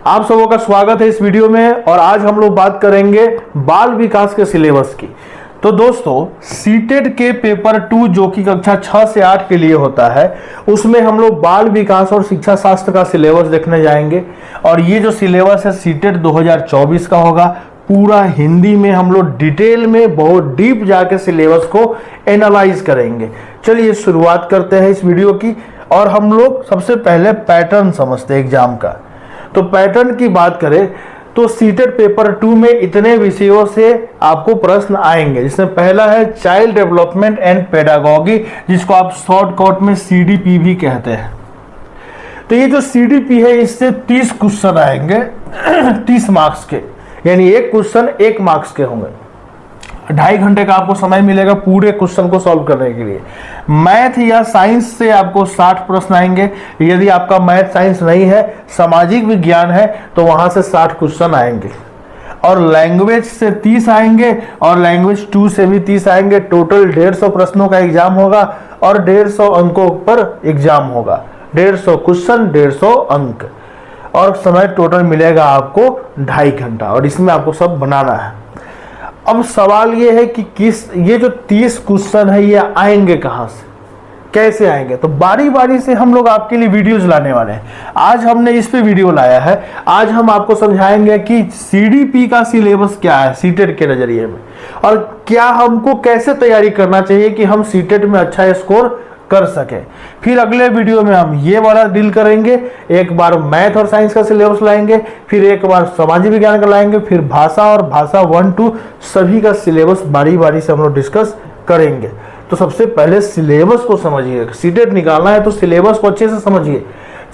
आप सबों का स्वागत है इस वीडियो में। और आज हम लोग बात करेंगे बाल विकास के सिलेबस की। तो दोस्तों, सीटेट के पेपर 2 जो कि कक्षा 6 से 8 के लिए होता है, उसमें हम लोग बाल विकास और शिक्षा शास्त्र का सिलेबस देखने जाएंगे। और ये जो सिलेबस है सीटेट 2024 का होगा। पूरा हिंदी में हम लोग डिटेल में बहुत डीप जाके सिलेबस को एनालाइज करेंगे। चलिए शुरुआत करते हैं इस वीडियो की। और हम लोग सबसे पहले पैटर्न समझते हैं एग्जाम का। तो पैटर्न की बात करें तो सीटेट पेपर 2 में इतने विषयों से आपको प्रश्न आएंगे, जिसमें पहला है चाइल्ड डेवलपमेंट एंड पेडागॉगी, जिसको आप शॉर्टकट में सीडीपी भी कहते हैं। तो ये जो सीडीपी है इससे 30 क्वेश्चन आएंगे 30 मार्क्स के, यानी एक क्वेश्चन 1 मार्क्स के होंगे। 2.5 घंटे का आपको समय मिलेगा पूरे क्वेश्चन को सॉल्व करने के लिए। मैथ या साइंस से आपको 60 प्रश्न आएंगे। यदि आपका मैथ साइंस नहीं है, सामाजिक विज्ञान है, तो वहां से 60 क्वेश्चन आएंगे। और लैंग्वेज से 30 आएंगे और लैंग्वेज 2 से भी 30 आएंगे। टोटल 150 प्रश्नों का एग्जाम होगा और 150 अंकों पर एग्जाम होगा। 150 क्वेश्चन 150 अंक, और समय टोटल मिलेगा आपको 2.5 घंटा। और इसमें आपको सब बनाना है। अब सवाल ये है कि ये जो 30 क्वेश्चन है ये आएंगे कहां से, कैसे आएंगे। तो बारी बारी से हम लोग आपके लिए वीडियोज लाने वाले हैं। आज हमने इस पे वीडियो लाया है। आज हम आपको समझाएंगे कि सीडीपी का सिलेबस क्या है सीटेट के नजरिए में, और क्या हमको कैसे तैयारी करना चाहिए कि हम सीटेट में अच्छा स्कोर कर सके। फिर अगले वीडियो में हम ये वाला डील करेंगे। एक बार मैथ और साइंस का सिलेबस लाएंगे, फिर एक बार सामाजिक विज्ञान का लाएंगे, फिर भाषा और भाषा 1-2 सभी का सिलेबस बारी बारी से हम लोग डिस्कस करेंगे। तो सबसे पहले सिलेबस को समझिए। सीटेट निकालना है तो सिलेबस को अच्छे से समझिए।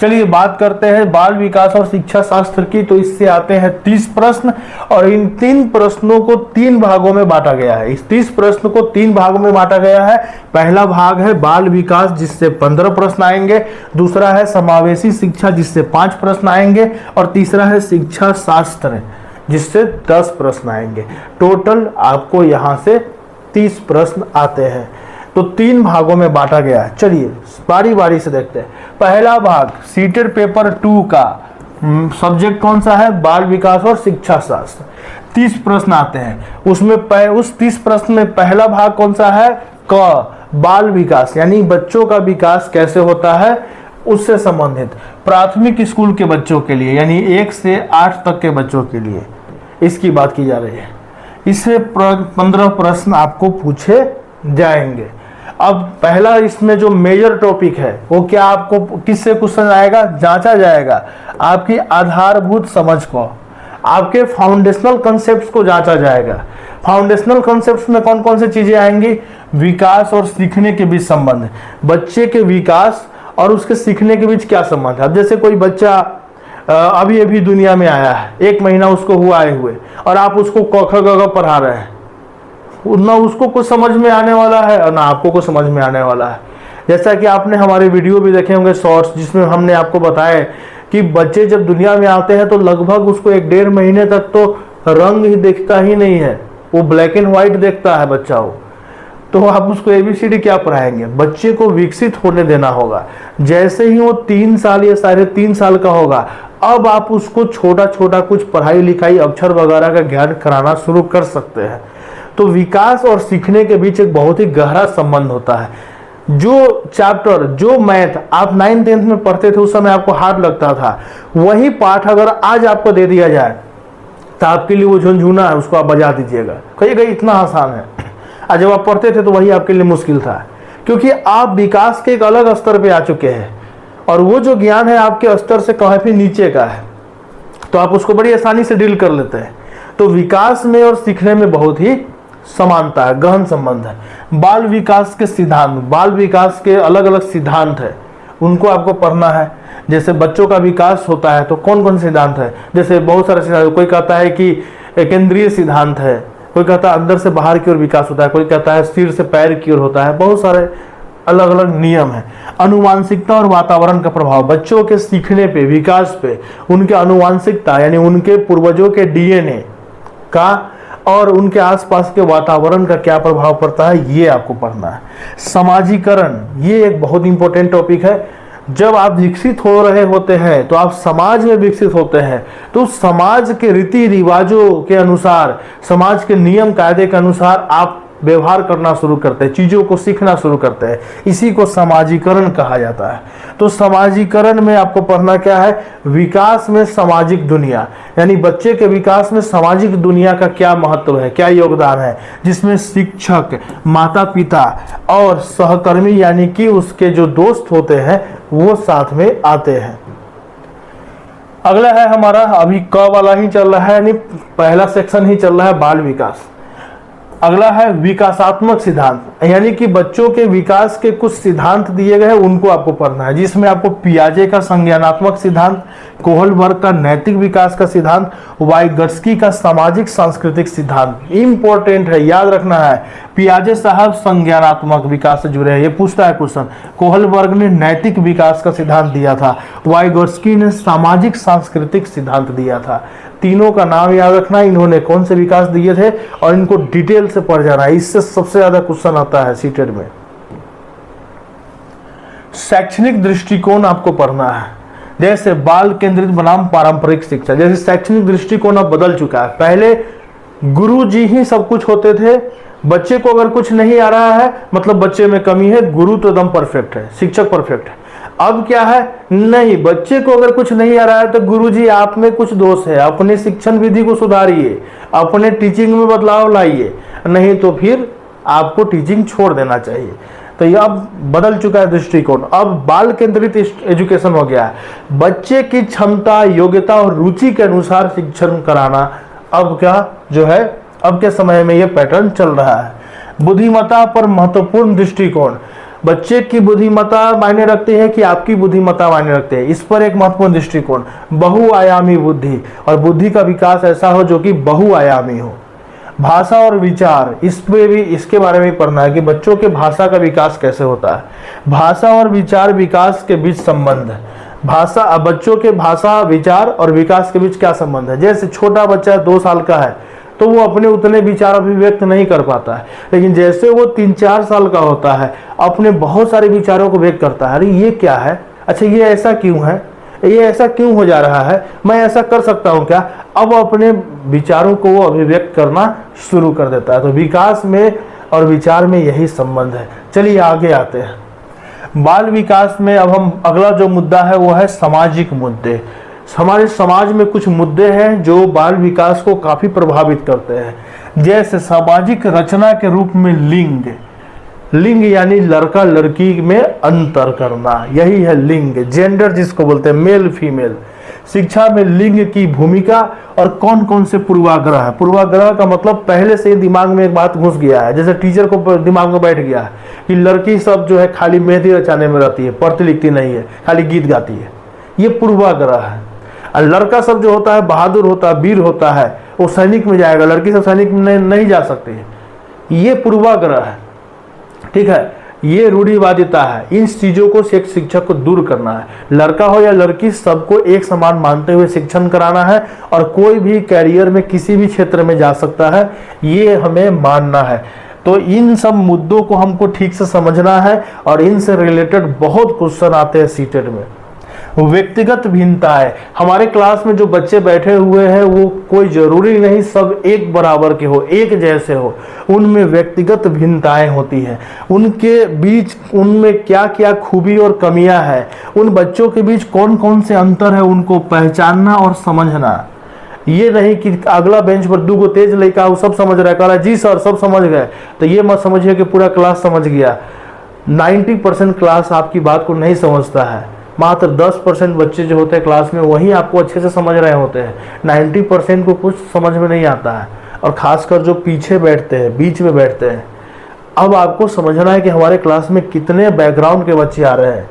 चलिए बात करते हैं बाल विकास और शिक्षा शास्त्र की। तो इससे आते हैं 30 प्रश्न, और इन 3 प्रश्नों को 3 भागों में बांटा गया है। इस 30 प्रश्न को 3 भागों में बांटा गया है। पहला भाग है बाल विकास, जिससे 15 प्रश्न आएंगे। दूसरा है समावेशी शिक्षा, जिससे 5 प्रश्न आएंगे। और तीसरा है शिक्षा शास्त्र, जिससे 10 प्रश्न आएंगे। टोटल आपको यहां से 30 प्रश्न आते हैं। तो 3 भागों में बांटा गया है। चलिए बारी बारी से देखते हैं। पहला भाग सीटेट पेपर 2 का सब्जेक्ट कौन सा है? बाल विकास और शिक्षा शास्त्र। 30 प्रश्न आते हैं। उसमें उस 30 प्रश्न में पहला भाग कौन सा है? बाल विकास, यानी बच्चों का विकास कैसे होता है उससे संबंधित। प्राथमिक स्कूल के बच्चों के लिए, यानी 1 से 8 तक के बच्चों के लिए इसकी बात की जा रही है। इससे 15 प्रश्न आपको पूछे जाएंगे। अब पहला इसमें जो मेजर टॉपिक है वो क्या, आपको किससे क्वेश्चन आएगा? जांचा जाएगा आपकी आधारभूत समझ को, आपके फाउंडेशनल कॉन्सेप्ट्स को जांचा जाएगा। फाउंडेशनल कॉन्सेप्ट्स में कौन कौन सी चीजें आएंगी? विकास और सीखने के बीच संबंध, बच्चे के विकास और उसके सीखने के बीच क्या संबंध है। अब जैसे कोई बच्चा अभी अभी दुनिया में आया है, 1 महीना उसको हुआ आए हुए, और आप उसको क ख ग घ पढ़ा रहे हैं, ना उसको कुछ समझ में आने वाला है और ना आपको कुछ समझ में आने वाला है। जैसा कि आपने हमारे वीडियो भी देखे होंगे शॉर्ट्स, जिसमें हमने आपको बताया कि बच्चे जब दुनिया में आते हैं तो लगभग उसको 1-1.5 महीने तक तो रंग ही दिखता ही नहीं है, वो ब्लैक एंड व्हाइट देखता है बच्चा वो। तो आप उसको ABCD क्या पढ़ाएंगे? बच्चे को विकसित होने देना होगा। जैसे ही वो 3 साल या 3.5 साल का होगा, अब आप उसको छोटा छोटा कुछ पढ़ाई लिखाई अक्षर वगैरह का ज्ञान कराना शुरू कर सकते हैं। तो विकास और सीखने के बीच एक बहुत ही गहरा संबंध होता है। जो चैप्टर, जो मैथ आप 9th-10th में पढ़ते थे उस समय आपको हार्ड लगता था, वही पाठ अगर आज आपको दे दिया जाए तो आपके लिए वो झुनझुना है, उसको आप बजा दीजिएगा, कहिएगा इतना आसान है। और जब आप पढ़ते थे तो वही आपके लिए मुश्किल था, क्योंकि आप विकास के एक अलग स्तर पे आ चुके हैं और वो जो ज्ञान है आपके स्तर से काफी नीचे का है, तो आप उसको बड़ी आसानी से डील कर लेते हैं। तो विकास में और सीखने में बहुत ही समानता है, गहन संबंध है। बाल विकास के सिद्धांत, बाल विकास के अलग अलग सिद्धांत है, उनको आपको पढ़ना है। जैसे बच्चों का विकास होता है तो कौन कौन सिद्धांत है? जैसे बहुत सारे सिद्धांत, कोई कहता है कि केंद्रीय सिद्धांत है, कोई कहता है अंदर से बाहर की ओर विकास होता है, कोई कहता है सिर से पैर की ओर होता है। बहुत सारे अलग अलग नियम है। अनुवांशिकता और वातावरण का प्रभाव बच्चों के सीखने पे, विकास पे, उनके अनुवांशिकता यानी उनके पूर्वजों के DNA का और उनके आसपास के वातावरण का क्या प्रभाव पड़ता है, ये आपको पढ़ना है। समाजीकरण, ये एक बहुत इंपॉर्टेंट टॉपिक है। जब आप विकसित हो रहे होते हैं तो आप समाज में विकसित होते हैं, तो समाज के रीति रिवाजों के अनुसार, समाज के नियम कायदे के अनुसार आप व्यवहार करना शुरू करते हैं, चीज़ों को सीखना शुरू करते हैं। इसी को समाजीकरण कहा जाता है। तो समाजीकरण में आपको पढ़ना क्या है, विकास में सामाजिक दुनिया, यानी बच्चे के विकास में सामाजिक दुनिया का क्या महत्व है, क्या योगदान है, जिसमें शिक्षक, माता पिता और सहकर्मी यानी कि उसके जो दोस्त होते हैं वो साथ में आते हैं। अगला है हमारा, अभी क वाला ही चल रहा है, यानी पहला सेक्शन ही चल रहा है बाल विकास। अगला है विकासात्मक सिद्धांत, यानी कि बच्चों के विकास के कुछ सिद्धांत दिए गए हैं, उनको आपको पढ़ना है, जिसमें आपको पियाजे का संज्ञानात्मक सिद्धांत, कोहलबर्ग का नैतिक विकास का सिद्धांत, वाइगट्स्की का सामाजिक सांस्कृतिक सिद्धांत इंपॉर्टेंट है, याद रखना है। पियाजे साहब संज्ञानात्मक विकास से जुड़े हैं, ये पूछता है क्वेश्चन। कोहलबर्ग ने नैतिक विकास का सिद्धांत दिया था, वाइगट्स्की ने सामाजिक सांस्कृतिक सिद्धांत दिया था। तीनों का नाम याद रखना, इन्होंने कौन से विकास दिए थे और इनको डिटेल से पढ़ जाना है, इससे सबसे ज्यादा क्वेश्चन आता है सीटेट में। शैक्षणिक दृष्टिकोण आपको पढ़ना है, जैसे बाल केंद्रित बनाम पारंपरिक शिक्षा। जैसे शैक्षणिक दृष्टिकोण अब बदल चुका है, पहले गुरु जी ही सब कुछ होते थे, बच्चे को अगर कुछ नहीं आ रहा है मतलब बच्चे में कमी है, गुरु तो एकदम परफेक्ट है, शिक्षक परफेक्ट है। अब क्या है, नहीं, बच्चे को अगर कुछ नहीं आ रहा है तो गुरुजी आप में कुछ दोष है, अपने शिक्षण विधि को सुधारिए, अपने टीचिंग में बदलाव लाइए, नहीं तो फिर आपको टीचिंग छोड़ देना चाहिए। तो ये अब बदल चुका है दृष्टिकोण, अब बाल केंद्रित एजुकेशन हो गया है। बच्चे की क्षमता, योग्यता और रुचि के अनुसार शिक्षण कराना अब क्या जो है, अब के समय में ये पैटर्न चल रहा है। बुद्धिमत्ता पर महत्वपूर्ण दृष्टिकोण, बच्चे की बुद्धिमत्ता मायने रखती है कि आपकी बुद्धिमत्ता मायने रखते हैं, इस पर एक महत्वपूर्ण दृष्टिकोण। बहुआयामी बुद्धि, और बुद्धि का विकास ऐसा हो जो कि बहुआयामी हो। भाषा और विचार, इस पे भी, इसके बारे में पढ़ना है कि बच्चों के भाषा का विकास कैसे होता है। भाषा और विचार विकास के बीच संबंध है। भाषा, बच्चों के भाषा, विचार और विकास के बीच क्या संबंध है। जैसे छोटा बच्चा 2 साल का है तो वो अपने उतने विचार अभिव्यक्त नहीं कर पाता है, लेकिन जैसे वो 3-4 साल का होता है अपने बहुत सारे विचारों को व्यक्त करता है। अरे ये क्या है, अच्छा ये ऐसा क्यों है, ये ऐसा क्यों हो जा रहा है, मैं ऐसा कर सकता हूँ क्या, अब अपने विचारों को वो अभिव्यक्त करना शुरू कर देता है। तो विकास में और विचार में यही संबंध है। चलिए आगे आते हैं। बाल विकास में अब हम अगला जो मुद्दा है वो है सामाजिक मुद्दे। हमारे समाज में कुछ मुद्दे हैं जो बाल विकास को काफी प्रभावित करते हैं, जैसे सामाजिक रचना के रूप में लिंग, लिंग यानी लड़का लड़की में अंतर करना, यही है लिंग, जेंडर जिसको बोलते हैं, मेल फीमेल। शिक्षा में लिंग की भूमिका और कौन कौन से पूर्वाग्रह है। पूर्वाग्रह का मतलब पहले से दिमाग में एक बात घुस गया है, जैसे टीचर को दिमाग में बैठ गया है कि लड़की सब जो है खाली मेहंदी रचाने में रहती है, पढ़ती लिखती नहीं है, खाली गीत गाती है, ये पूर्वाग्रह है। और लड़का सब जो होता है बहादुर होता है, वीर होता है, वो सैनिक में जाएगा, लड़की सब सैनिक में नहीं जा सकती है, ये पूर्वाग्रह है। ठीक है, ये रूढ़िवादिता है। इन चीजों को एक शिक्षक को दूर करना है। लड़का हो या लड़की सबको एक समान मानते हुए शिक्षण कराना है, और कोई भी कैरियर में किसी भी क्षेत्र में जा सकता है, ये हमें मानना है। तो इन सब मुद्दों को हमको ठीक से समझना है, और इनसे रिलेटेड बहुत क्वेश्चन आते हैं सीटेट में। व्यक्तिगत भिन्नताएं, हमारे क्लास में जो बच्चे बैठे हुए हैं वो कोई जरूरी नहीं सब एक बराबर के हो, एक जैसे हो, उनमें व्यक्तिगत भिन्नताएं होती हैं। उनके बीच उनमें क्या क्या खूबी और कमियां हैं, उन बच्चों के बीच कौन कौन से अंतर है, उनको पहचानना और समझना। ये नहीं कि अगला बेंच पर 2 तेज लड़का वो सब समझ रहा है, कह रहा है जी सर सब समझ गए, तो ये मत समझिए कि पूरा क्लास समझ गया। 90% क्लास आपकी बात को नहीं समझता है, मात्र 10% बच्चे जो होते हैं क्लास में वही आपको अच्छे से समझ रहे होते हैं, 90% को कुछ समझ में नहीं आता है। और खासकर जो पीछे बैठते हैं, बीच में बैठते हैं, अब आपको समझना है कि हमारे क्लास में कितने बैकग्राउंड के बच्चे आ रहे हैं।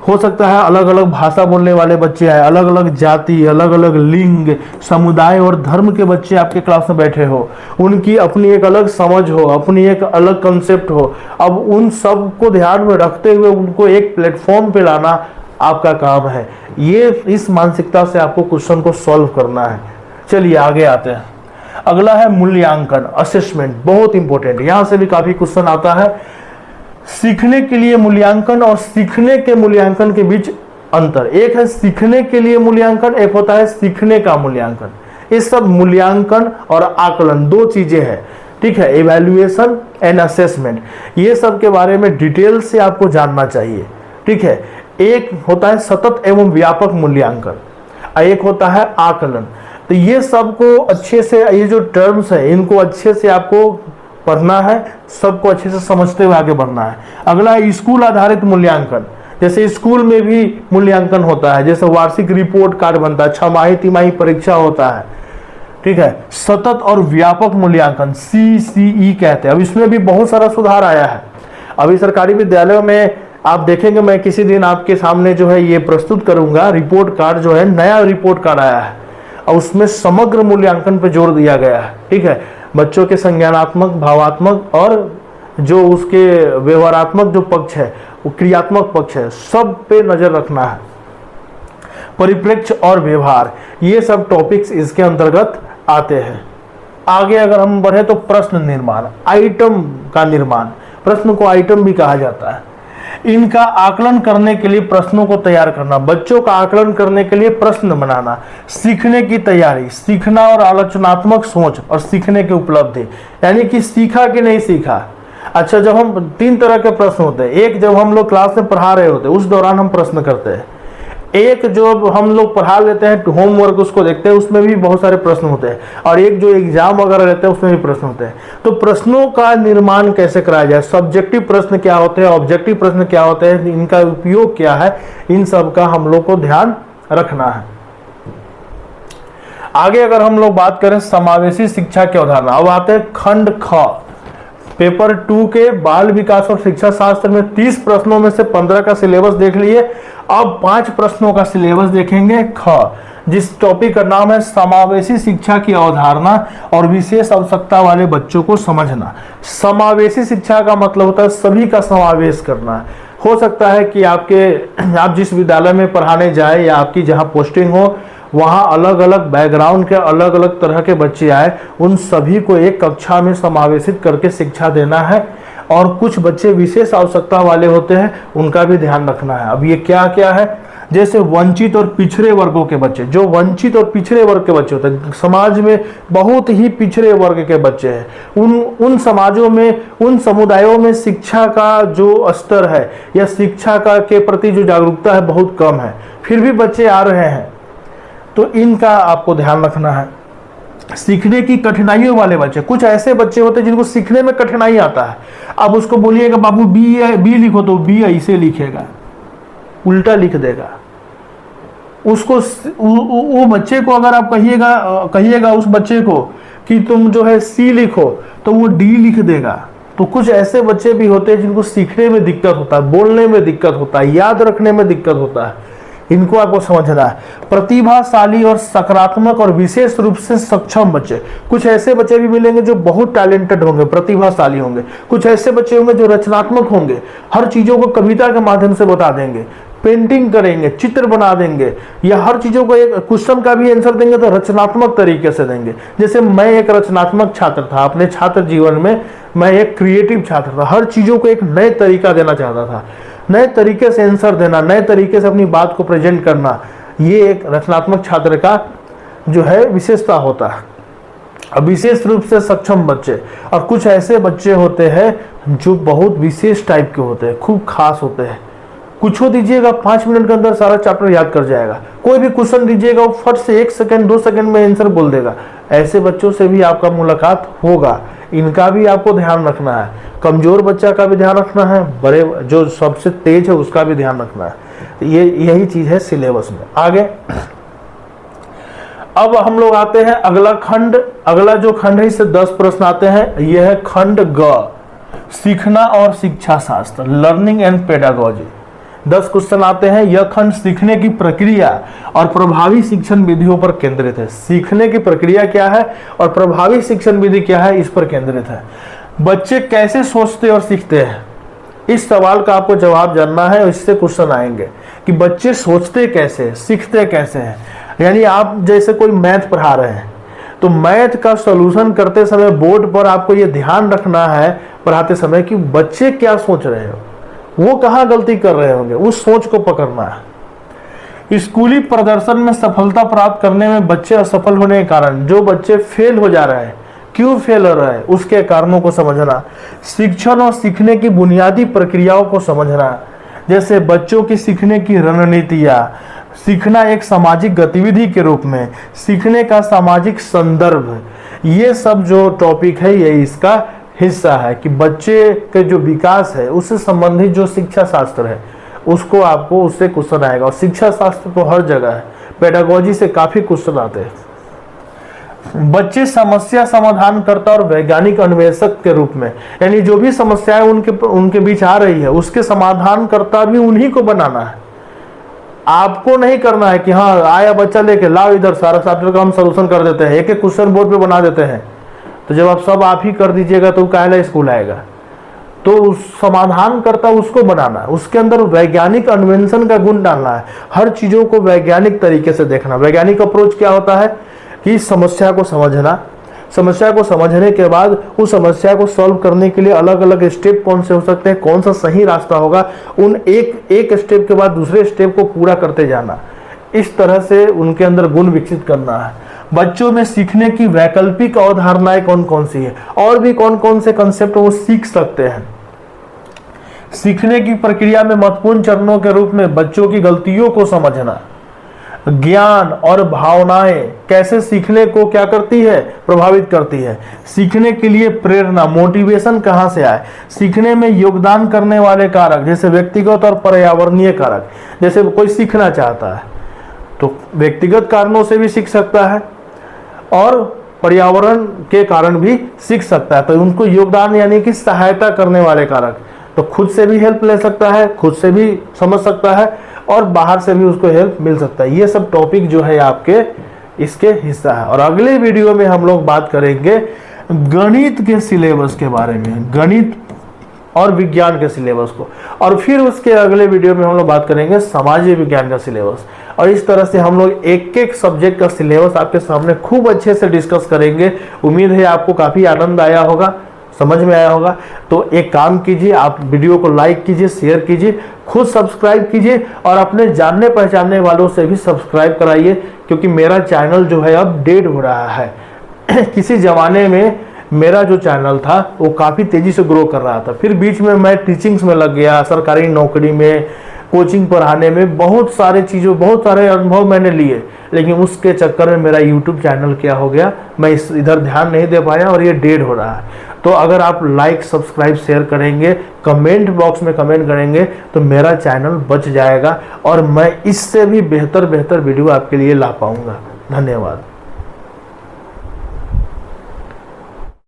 हो सकता है अलग अलग भाषा बोलने वाले बच्चे आए, अलग अलग जाति, अलग अलग लिंग, समुदाय और धर्म के बच्चे आपके क्लास में बैठे हो, उनकी अपनी एक अलग समझ हो, अपनी एक अलग कंसेप्ट हो। अब उन सब को ध्यान में रखते हुए उनको एक प्लेटफॉर्म पे लाना आपका काम है। ये इस मानसिकता से आपको क्वेश्चन को सॉल्व करना है। चलिए आगे आते हैं। अगला है मूल्यांकन, असेसमेंट, बहुत इंपॉर्टेंट, यहां से भी काफी क्वेश्चन आता है। सीखने के लिए मूल्यांकन और सीखने के मूल्यांकन के बीच अंतर। एक है सीखने के लिए मूल्यांकन, एक होता है सीखने का मूल्यांकन। इस सब मूल्यांकन और आकलन दो चीजें हैं, ठीक है। इवैल्यूएशन एंड असेसमेंट, ये सब के बारे में डिटेल से आपको जानना चाहिए, ठीक है। एक होता है सतत एवं व्यापक मूल्यांकन, एक होता है आकलन। तो ये सबको अच्छे से, ये जो टर्म्स है इनको अच्छे से आपको पढ़ना है, सबको अच्छे से समझते हुए आगे बढ़ना है। अगला है स्कूल आधारित मूल्यांकन। जैसे स्कूल में भी मूल्यांकन होता है, जैसे वार्षिक रिपोर्ट कार्ड बनता है, छमाही तिमाही परीक्षा होता है, ठीक है। सतत और व्यापक मूल्यांकन CCE कहते हैं। अब इसमें भी बहुत सारा सुधार आया है। अभी सरकारी विद्यालयों में आप देखेंगे, मैं किसी दिन आपके सामने जो है ये प्रस्तुत करूंगा, रिपोर्ट कार्ड जो है, नया रिपोर्ट कार्ड आया है और उसमें समग्र मूल्यांकन पर जोर दिया गया है, ठीक है। बच्चों के संज्ञानात्मक, भावात्मक और जो उसके व्यवहारात्मक जो पक्ष है, वो क्रियात्मक पक्ष है, सब पे नजर रखना है। परिप्रेक्ष्य और व्यवहार, ये सब टॉपिक्स इसके अंतर्गत आते हैं। आगे अगर हम बढ़े तो प्रश्न निर्माण, आइटम का निर्माण, प्रश्न को आइटम भी कहा जाता है। इनका आकलन करने के लिए प्रश्नों को तैयार करना, बच्चों का आकलन करने के लिए प्रश्न बनाना, सीखने की तैयारी, सीखना और आलोचनात्मक सोच और सीखने की उपलब्धि, यानी कि सीखा कि नहीं सीखा। अच्छा, जब हम 3 तरह के प्रश्न होते हैं। एक जब हम लोग क्लास में पढ़ा रहे होते हैं उस दौरान हम प्रश्न करते हैं। एक जो हम लोग पढ़ा लेते हैं होमवर्क उसको देखते हैं, उसमें भी बहुत सारे प्रश्न होते हैं। और एक जो एग्जाम वगैरह रहते हैं उसमें भी प्रश्न होते हैं। तो प्रश्नों का निर्माण कैसे कराया जाए, सब्जेक्टिव प्रश्न क्या होते हैं, ऑब्जेक्टिव प्रश्न क्या होते हैं, इनका उपयोग क्या है, इन सब का हम लोग को ध्यान रखना है। आगे अगर हम लोग बात करें समावेशी शिक्षा की अवधारणा, अब आते हैं खंड ख। पेपर 2 के बाल विकास और शिक्षा शास्त्र में 30 प्रश्नों में से 15 का सिलेबस देख लिए। अब 5 प्रश्नों का सिलेबस देखेंगे ख, जिस टॉपिक का नाम है समावेशी शिक्षा की अवधारणा और विशेष आवश्यकता वाले बच्चों को समझना। समावेशी शिक्षा का मतलब होता है सभी का समावेश करना। हो सकता है कि आप जिस विद्यालय में पढ़ाने जाए या आपकी जहां पोस्टिंग हो वहाँ अलग अलग बैकग्राउंड के अलग अलग तरह के बच्चे आए, उन सभी को एक कक्षा में समावेशित करके शिक्षा देना है। और कुछ बच्चे विशेष आवश्यकता वाले होते हैं, उनका भी ध्यान रखना है। अब ये क्या क्या है, जैसे वंचित और पिछड़े वर्गों के बच्चे, जो वंचित और पिछड़े वर्ग के बच्चे होते हैं, समाज में बहुत ही पिछड़े वर्ग के बच्चे हैं, उन समाजों में, उन समुदायों में शिक्षा का जो स्तर है या शिक्षा का के प्रति जो जागरूकता है बहुत कम है, फिर भी बच्चे आ रहे हैं, तो इनका आपको ध्यान रखना है। सीखने की कठिनाइयों वाले बच्चे, कुछ ऐसे बच्चे होते हैं जिनको सीखने में कठिनाई आता है। अब उसको बोलिएगा बाबू बी लिखो तो बी ऐसे लिखेगा, उल्टा लिख देगा। उसको वो बच्चे को अगर आप कहिएगा उस बच्चे को कि तुम जो है सी लिखो तो वो डी लिख देगा। तो कुछ ऐसे बच्चे भी होते हैं जिनको सीखने में दिक्कत होता है, बोलने में दिक्कत होता है, याद रखने में दिक्कत होता है। इनको आपको समझना है। प्रतिभाशाली और सकारात्मक और विशेष रूप से सक्षम बच्चे, कुछ ऐसे बच्चे भी मिलेंगे जो बहुत टैलेंटेड होंगे, प्रतिभाशाली होंगे। कुछ ऐसे बच्चे होंगे जो रचनात्मक होंगे, हर चीजों को कविता के माध्यम से बता देंगे, पेंटिंग करेंगे, चित्र बना देंगे, या हर चीजों को एक क्वेश्चन का भी आंसर देंगे तो रचनात्मक तरीके से देंगे। जैसे मैं एक रचनात्मक छात्र था, अपने छात्र जीवन में मैं एक क्रिएटिव छात्र था, हर चीजों को एक नए तरीका देना चाहता था, नए तरीके से आंसर देना, नए तरीके से अपनी बात को प्रेजेंट करना, ये एक रचनात्मक छात्र का जो है विशेषता होता है। अब विशेष रूप से सक्षम बच्चे, और कुछ ऐसे बच्चे होते हैं जो बहुत विशेष टाइप के होते हैं, खूब खास होते हैं। कुछ दीजिएगा 5 मिनट के अंदर सारा चैप्टर याद कर जाएगा, कोई भी क्वेश्चन दीजिएगा वो फट से 1 सेकंड 2 सेकंड में आंसर बोल देगा। ऐसे बच्चों से भी आपका मुलाकात होगा, इनका भी आपको ध्यान रखना है। कमजोर बच्चा का भी ध्यान रखना है, बड़े जो सबसे तेज है उसका भी ध्यान रखना है। यही चीज है सिलेबस में। आगे अब हम लोग आते हैं अगला खंड। अगला जो खंड है इससे 10 प्रश्न आते हैं। यह है खंड ग, सीखना और शिक्षा शास्त्र, लर्निंग एंड पेडागोजी। 10 क्वेश्चन आते हैं। यह खंड सीखने की प्रक्रिया और प्रभावी शिक्षण विधियों पर केंद्रित है। सीखने की प्रक्रिया क्या है और प्रभावी शिक्षण विधि क्या है, इस पर केंद्रित है। बच्चे कैसे सोचते और सीखते हैं, इस सवाल का आपको जवाब जानना है और इससे क्वेश्चन आएंगे कि बच्चे सोचते कैसे, सीखते कैसे हैं। यानी आप जैसे कोई मैथ पढ़ा रहे हैं तो मैथ का सॉल्यूशन करते समय बोर्ड पर आपको ये ध्यान रखना है पढ़ाते समय कि बच्चे क्या सोच रहे हो, वो कहाँ गलती कर रहे होंगे, उस सोच को पकड़ना है। स्कूली प्रदर्शन में सफलता प्राप्त करने में बच्चे असफल होने के कारण, जो बच्चे फेल हो जा रहे हैं, क्यों फेल हो रहे हैं, उसके कारणों को समझना। शिक्षण और सीखने की बुनियादी प्रक्रियाओं को समझना, जैसे बच्चों की सीखने की रणनीतियाँ, सीखना एक सामाजिक गतिविधि के रूप में, सीखने का सामाजिक संदर्भ, ये सब जो टॉपिक है ये इसका हिस्सा है कि बच्चे के जो विकास है उससे संबंधित जो शिक्षा शास्त्र है उसको आपको उससे क्वेश्चन आएगा। और शिक्षा शास्त्र तो हर जगह है, पेडागोजी से काफी क्वेश्चन आते हैं। बच्चे समस्या समाधानकर्ता और वैज्ञानिक अन्वेषक के रूप में, यानी जो भी समस्याएं उनके बीच आ रही है उसके समाधानकर्ता भी उन्हीं को बनाना है। आपको नहीं करना है कि हाँ आया बच्चा लेके लाओ इधर सारा सॉफ्टवेयर का हम सोल्यूशन कर देते हैं, एक एक क्वेश्चन बोर्ड पे बना देते हैं। तो जब आप ही कर दीजिएगा तो काहे स्कूल आएगा। तो उस समाधान करता उसको बनाना है, उसके अंदर वैज्ञानिक अन्वेषण का गुण डालना है, हर चीजों को वैज्ञानिक तरीके से देखना। वैज्ञानिक अप्रोच क्या होता है कि समस्या को समझना, समस्या को समझने के बाद उस समस्या को सॉल्व करने के लिए अलग अलग स्टेप कौन से हो सकते हैं, कौन सा सही रास्ता होगा, उन एक स्टेप के बाद दूसरे स्टेप को पूरा करते जाना। इस तरह से उनके अंदर गुण विकसित करना है। बच्चों में सीखने की वैकल्पिक अवधारणाएं कौन कौन सी है और भी कौन कौन से कंसेप्ट वो सीख सकते हैं। सीखने की प्रक्रिया में महत्वपूर्ण चरणों के रूप में बच्चों की गलतियों को समझना, ज्ञान और भावनाएं कैसे सीखने को क्या करती है, प्रभावित करती है। सीखने के लिए प्रेरणा, मोटिवेशन कहां से आए, सीखने में योगदान करने वाले कारक जैसे व्यक्तिगत और पर्यावरणीय कारक। जैसे कोई सीखना चाहता है तो व्यक्तिगत कारणों से भी सीख सकता है और पर्यावरण के कारण भी सीख सकता है। तो उनको योगदान यानी कि सहायता करने वाले कारक, तो खुद से भी हेल्प ले सकता है, खुद से भी समझ सकता है और बाहर से भी उसको हेल्प मिल सकता है। ये सब टॉपिक जो है आपके इसके हिस्सा है। और अगले वीडियो में हम लोग बात करेंगे गणित के सिलेबस के बारे में, गणित और विज्ञान के सिलेबस को, और फिर उसके अगले वीडियो में हम लोग बात करेंगे सामाजिक विज्ञान का सिलेबस। और इस तरह से हम लोग एक एक सब्जेक्ट का सिलेबस आपके सामने खूब अच्छे से डिस्कस करेंगे। उम्मीद है आपको काफ़ी आनंद आया होगा, समझ में आया होगा। तो एक काम कीजिए, आप वीडियो को लाइक कीजिए, शेयर कीजिए, खुद सब्सक्राइब कीजिए और अपने जानने पहचानने वालों से भी सब्सक्राइब कराइए, क्योंकि मेरा चैनल जो है अब डेड हो रहा है। किसी ज़माने में मेरा जो चैनल था वो काफ़ी तेज़ी से ग्रो कर रहा था, फिर बीच में मैं टीचिंग्स में लग गया, सरकारी नौकरी में, कोचिंग पढ़ाने में, बहुत सारे चीज़ों, बहुत सारे अनुभव मैंने लिए, लेकिन उसके चक्कर में मेरा यूट्यूब चैनल क्या हो गया, मैं इधर ध्यान नहीं दे पाया और ये डेड हो रहा है। तो अगर आप लाइक, सब्सक्राइब, शेयर करेंगे, कमेंट बॉक्स में कमेंट करेंगे तो मेरा चैनल बच जाएगा और मैं इससे भी बेहतर वीडियो आपके लिए ला पाऊँगा। धन्यवाद।